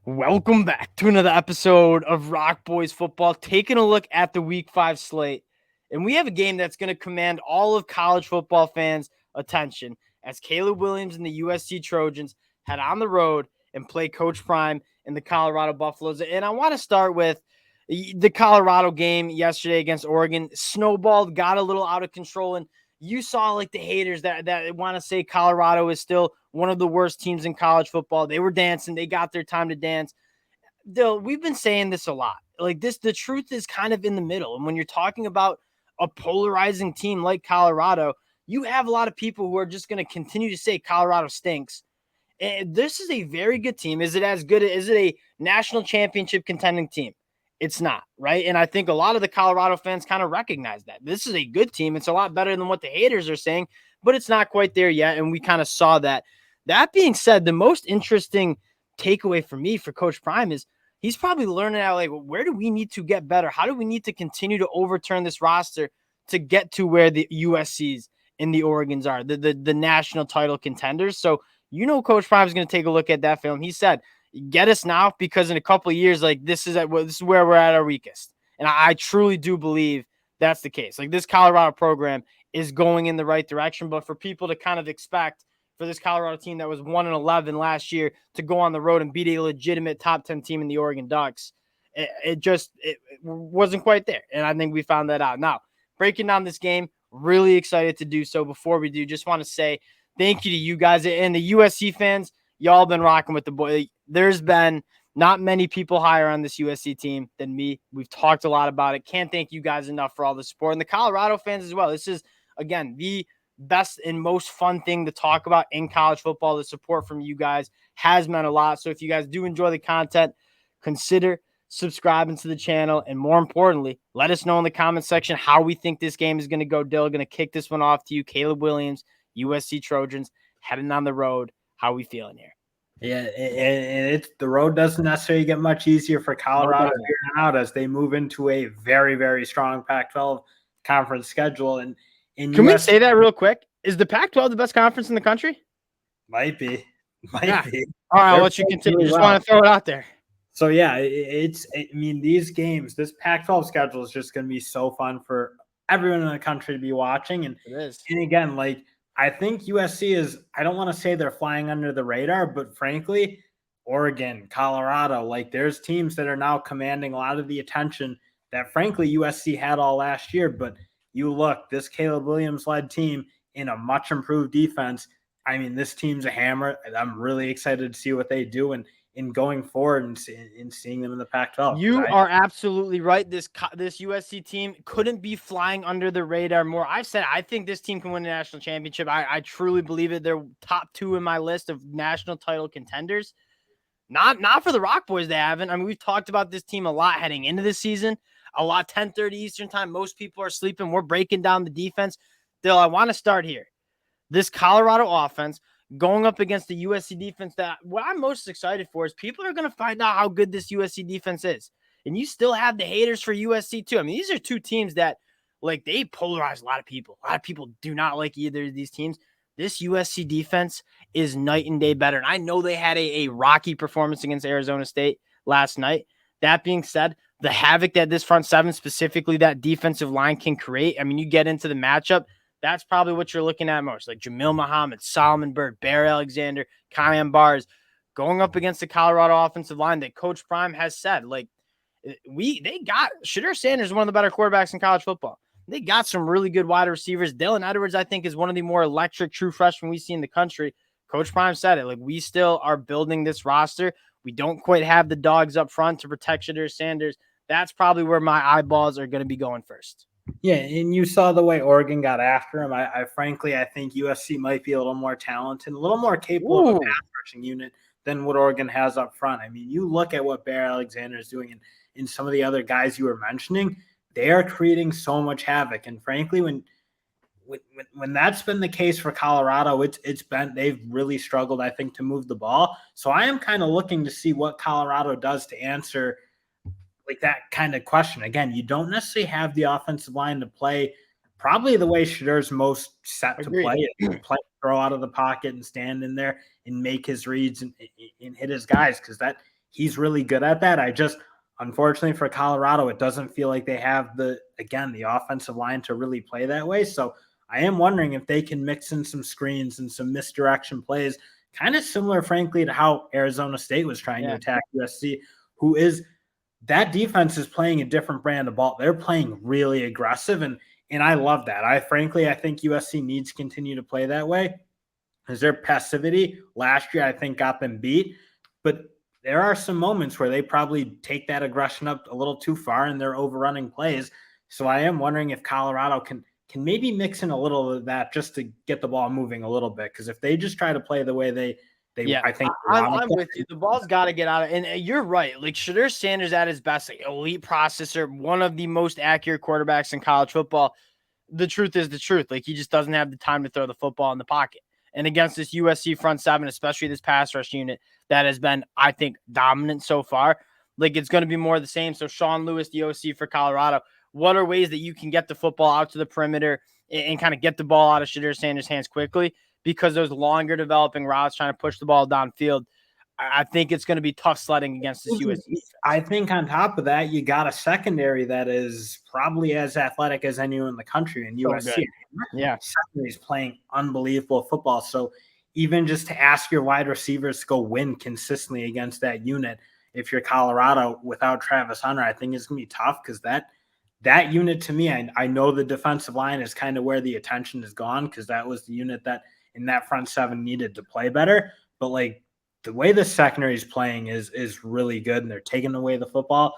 Welcome back to another episode of Rock Boys Football, taking a look at the Week 5 slate. And we have a game that's going to command all of college football fans' attention as Caleb Williams and the USC Trojans head on the road and play Coach Prime and the Colorado Buffaloes. And I want to start with the Colorado game yesterday against Oregon. Snowballed, got a little out of control, and you saw like the haters that want to say Colorado is still one of the worst teams in college football. They were dancing. They got their time to dance. Dill, we've been saying this a lot. Like this, the truth is kind of in the middle. And when you're talking about a polarizing team like Colorado, you have a lot of people who are just going to continue to say Colorado stinks. And this is a very good team. Is it as good? Is it a national championship contending team? It's not, right? And I think a lot of the Colorado fans kind of recognize that. This is a good team. It's a lot better than what the haters are saying, but it's not quite there yet. And we kind of saw that. That being said, the most interesting takeaway for me for Coach Prime is he's probably learning out, like, where do we need to get better? How do we need to continue to overturn this roster to get to where the USCs and the Oregons are, the national title contenders? So, Coach Prime is going to take a look at that film. He said, get us now, because in a couple of years, like this is where we're at our weakest. And I truly do believe that's the case. Like this Colorado program is going in the right direction, but for people to kind of expect for this Colorado team that was 1-11 last year to go on the road and beat a legitimate top 10 team in the Oregon Ducks, it wasn't quite there. And I think we found that out. Now, breaking down this game, really excited to do so. Before we do, just want to say thank you to you guys and the USC fans. Y'all been rocking with the boy. There's been not many people higher on this USC team than me. We've talked a lot about it. Can't thank you guys enough for all the support, and the Colorado fans as well. This is, again, the best and most fun thing to talk about in college football. The support from you guys has meant a lot. So if you guys do enjoy the content, consider subscribing to the channel. And more importantly, let us know in the comment section how we think this game is going to go. Dill, going to kick this one off to you. Caleb Williams, USC Trojans, heading on the road. How we feeling here? Yeah, and the road doesn't necessarily get much easier for Colorado figuring out as they move into a very, very strong Pac-12 conference schedule. And can we say that real quick? Is the Pac-12 the best conference in the country? Might be. All right, I'll let you continue. Just want to throw it out there. So yeah, these games, this Pac-12 schedule is just going to be so fun for everyone in the country to be watching. And it is. And again, like, I think USC is, I don't want to say they're flying under the radar, but frankly, Oregon, Colorado, like there's teams that are now commanding a lot of the attention that frankly USC had all last year. But you look, this Caleb Williams led team in a much improved defense. I mean, this team's a hammer. I'm really excited to see what they do and in going forward and seeing them in the Pac-12. You are absolutely right. This USC team couldn't be flying under the radar more. I've said I think this team can win a national championship. I truly believe it. They're top 2 in my list of national title contenders. Not for the Rock Boys, they haven't. I mean, we've talked about this team a lot heading into this season. A lot, 10:30 Eastern time. Most people are sleeping. We're breaking down the defense. Dill, I want to start here. This Colorado offense going up against the USC defense, that what I'm most excited for is people are going to find out how good this USC defense is. And you still have the haters for USC too. I mean, these are two teams that, like, they polarize a lot of people. A lot of people do not like either of these teams. This USC defense is night and day better. And I know they had a rocky performance against Arizona State last night. That being said, the havoc that this front seven, specifically that defensive line, can create. I mean, you get into the matchup, that's probably what you're looking at most. Like Jamil Muhammad, Solomon Byrd, Bear Alexander, Kyan Bars going up against the Colorado offensive line that Coach Prime has said, like, they got Sheduer Sanders, one of the better quarterbacks in college football. They got some really good wide receivers. Dylan Edwards, I think, is one of the more electric true freshmen we see in the country. Coach Prime said it. Like, we still are building this roster. We don't quite have the dogs up front to protect Sheduer Sanders. That's probably where my eyeballs are going to be going first. Yeah, and you saw the way Oregon got after him. I frankly think USC might be a little more talented, a little more capable of a pass rushing unit than what Oregon has up front. I mean, you look at what Bear Alexander is doing and some of the other guys you were mentioning, they are creating so much havoc. And frankly, when that's been the case for Colorado, they've really struggled, I think, to move the ball. So I am kind of looking to see what Colorado does to answer like that kind of question. Again, you don't necessarily have the offensive line to play probably the way Shedeur's most set to play it, throw out of the pocket and stand in there and make his reads and hit his guys, because that he's really good at that. Unfortunately for Colorado, it doesn't feel like they have the offensive line to really play that way. So I am wondering if they can mix in some screens and some misdirection plays, kind of similar, frankly, to how Arizona State was trying to attack USC, who is that defense is playing a different brand of ball. They're playing really aggressive, and I love that. I think USC needs to continue to play that way, because their passivity last year, I think, got them beat. But there are some moments where they probably take that aggression up a little too far and they're overrunning plays. So I am wondering if Colorado can maybe mix in a little of that just to get the ball moving a little bit. Because if they just try to play the way I think I'm with you. The ball's got to get out of, and you're right. Like Sheduer Sanders at his best, like elite processor, one of the most accurate quarterbacks in college football. The truth is the truth. Like he just doesn't have the time to throw the football in the pocket. And against this USC front seven, especially this pass rush unit that has been, I think, dominant so far, like it's going to be more of the same. So Sean Lewis, the OC for Colorado, what are ways that you can get the football out to the perimeter and kind of get the ball out of Sheduer Sanders' hands quickly? Because those longer developing routes trying to push the ball downfield, I think it's going to be tough sledding against this USC defense. I think on top of that, you got a secondary that is probably as athletic as anyone in the country in USC. Good. Yeah. Secondary is playing unbelievable football. So even just to ask your wide receivers to go win consistently against that unit, if you're Colorado without Travis Hunter, I think it's going to be tough, because that unit, to me, I know the defensive line is kind of where the attention is gone, because that was the unit that in that front seven needed to play better. But like the way the secondary is playing is really good, and they're taking away the football.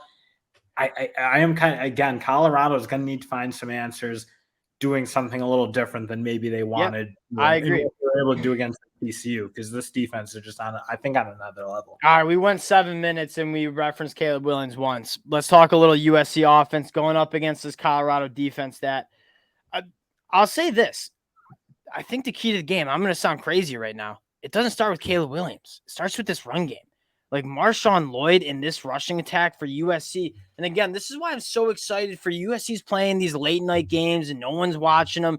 I am kind of, again, Colorado is going to need to find some answers, doing something a little different than maybe they wanted. Yep, I agree. They were able to do against TCU, because this defense is just on another level. All right, we went 7 minutes and we referenced Caleb Williams once. Let's talk a little USC offense going up against this Colorado defense. That I'll say this. I think the key to the game, I'm going to sound crazy right now, it doesn't start with Caleb Williams. It starts with this run game. Like Marshawn Lloyd in this rushing attack for USC. And again, this is why I'm so excited for USC's playing these late night games and no one's watching them.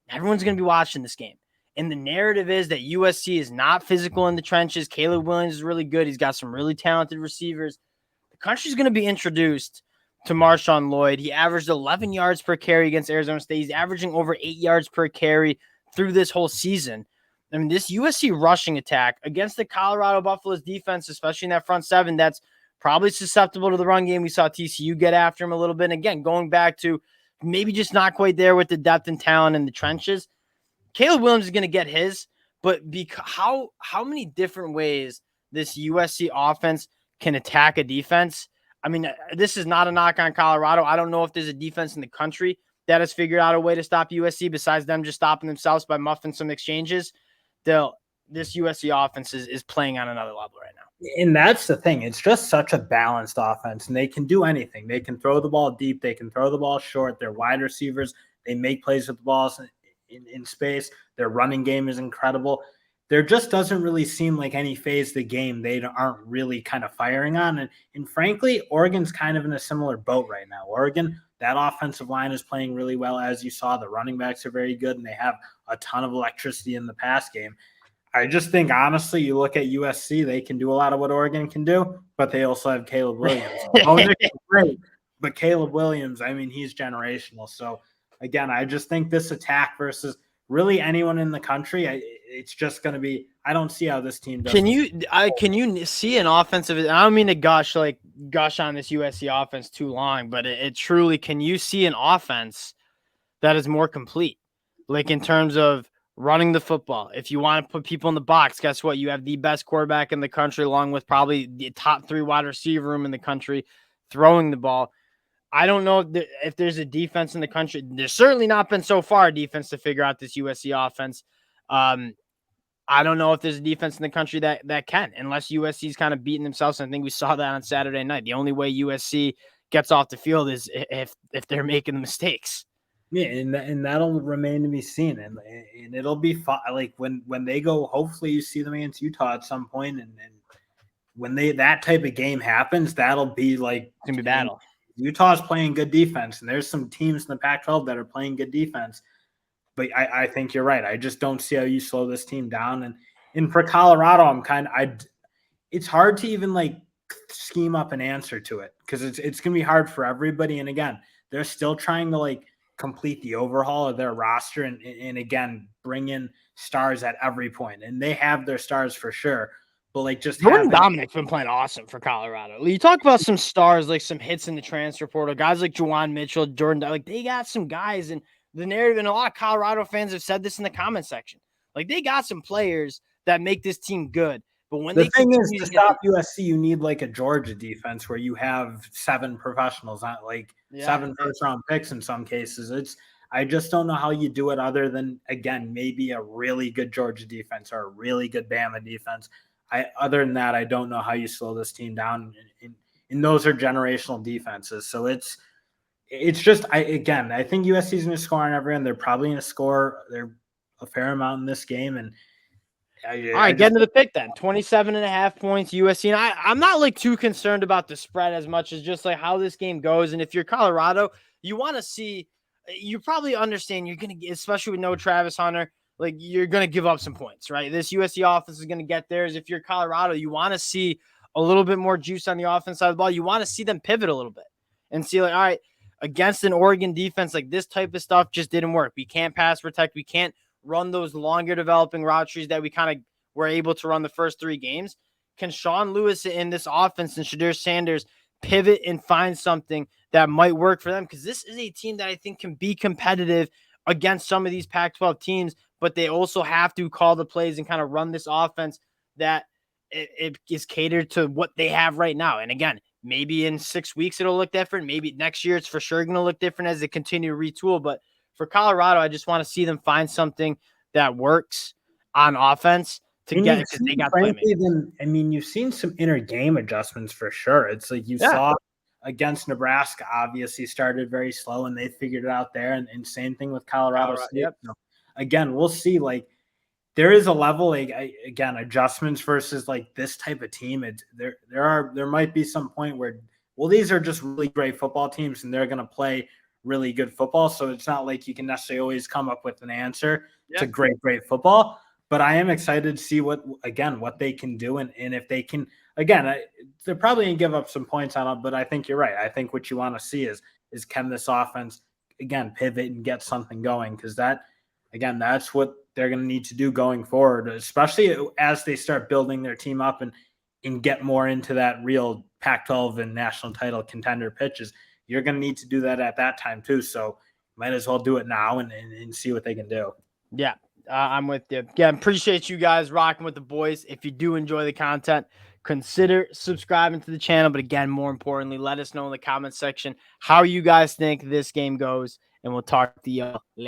Everyone's going to be watching this game. And the narrative is that USC is not physical in the trenches. Caleb Williams is really good. He's got some really talented receivers. The country's going to be introduced to Marshawn Lloyd. He averaged 11 yards per carry against Arizona State. He's averaging over 8 yards per carry through this whole season. I mean, this USC rushing attack against the Colorado Buffaloes defense, especially in that front seven, that's probably susceptible to the run game. We saw TCU get after him a little bit. And again, going back to maybe just not quite there with the depth and talent in the trenches. Caleb Williams is going to get his, but how many different ways this USC offense can attack a defense? I mean, this is not a knock on Colorado. I don't know if there's a defense in the country that has figured out a way to stop USC besides them just stopping themselves by muffing some exchanges. This USC offense is playing on another level right now. And that's the thing. It's just such a balanced offense, and they can do anything. They can throw the ball deep. They can throw the ball short. They're wide receivers. They make plays with the balls in space. Their running game is incredible. There just doesn't really seem like any phase of the game they aren't really kind of firing on. And frankly, Oregon's kind of in a similar boat right now. Oregon, that offensive line is playing really well. As you saw, the running backs are very good, and they have a ton of electricity in the pass game. I just think, honestly, you look at USC, they can do a lot of what Oregon can do, but they also have Caleb Williams. Nick is great, but Caleb Williams, I mean, he's generational. So, again, I just think this attack versus really anyone in the country, it's just going to be – I don't see how this team does. Can you see an offensive – I don't mean to gush on this USC offense too long, but it truly – can you see an offense that is more complete? Like in terms of running the football. If you want to put people in the box, guess what? You have the best quarterback in the country along with probably the top 3 wide receiver room in the country throwing the ball. I don't know if there's a defense in the country. There's certainly not been so far a defense to figure out this USC offense. I don't know if there's a defense in the country that can, unless USC's kind of beating themselves. And I think we saw that on Saturday night. The only way USC gets off the field is if they're making the mistakes. Yeah, and that'll remain to be seen, and it'll be fun. Like when they go, hopefully you see them against Utah at some point, and when that type of game happens, that'll be like it's gonna be battle. Utah's playing good defense, and there's some teams in the Pac-12 that are playing good defense. But I think you're right. I just don't see how you slow this team down. And for Colorado, it's hard to even like scheme up an answer to it, because it's going to be hard for everybody. And again, they're still trying to like complete the overhaul of their roster and again bring in stars at every point. And they have their stars for sure. But like just Jordan Dominic's been playing awesome for Colorado. You talk about some stars, like some hits in the transfer portal, guys like Juwan Mitchell, Jordan, like they got some guys, and the narrative, and a lot of Colorado fans have said this in the comment section. Like they got some players that make this team good. But when the thing is, to stop USC, you need like a Georgia defense where you have 7 professionals, not like 7 first-round picks in some cases. I just don't know how you do it other than, again, maybe a really good Georgia defense or a really good Bama defense. Other than that, I don't know how you slow this team down. And those are generational defenses. So it's just, I think USC is going to score on everyone. They're probably going to score a fair amount in this game. And all right, get into the pick then. 27.5 points USC. And I'm not like too concerned about the spread as much as just like how this game goes. And if you're Colorado, you want to see, you probably understand you're going to, especially with no Travis Hunter, like you're going to give up some points, right? This USC offense is going to get theirs. If you're Colorado, you want to see a little bit more juice on the offense side of the ball. You want to see them pivot a little bit and see like, all right, against an Oregon defense, like this type of stuff just didn't work. We can't pass protect. We can't run those longer developing route trees that we kind of were able to run the first 3 games. Can Sean Lewis in this offense and Sheduer Sanders pivot and find something that might work for them? Because this is a team that I think can be competitive against some of these Pac-12 teams, but they also have to call the plays and kind of run this offense that it is catered to what they have right now. And again, maybe in 6 weeks it'll look different. Maybe next year it's for sure going to look different as they continue to retool. But for Colorado, I just want to see them find something that works on offense to get it, because they got playmakers. I mean, you've seen some inner game adjustments for sure. It's like you saw against Nebraska, obviously started very slow and they figured it out there. And same thing with Colorado State. Yep. So, again, we'll see. Like there is a level, like again, adjustments versus like this type of team. There might be some point where, well, these are just really great football teams and they're going to play really good football. So it's not like you can necessarily always come up with an answer to great football. But I am excited to see what they can do. And if they can, again, they're probably going to give up some points on it, but I think you're right. I think what you want to see is can this offense, again, pivot and get something going? Because that's what they're going to need to do going forward, especially as they start building their team up and get more into that real Pac-12 and national title contender pitches. You're going to need to do that at that time too. So might as well do it now and see what they can do. Yeah, I'm with you. Again, appreciate you guys rocking with the boys. If you do enjoy the content, consider subscribing to the channel. But again, more importantly, let us know in the comment section how you guys think this game goes, and we'll talk to you later.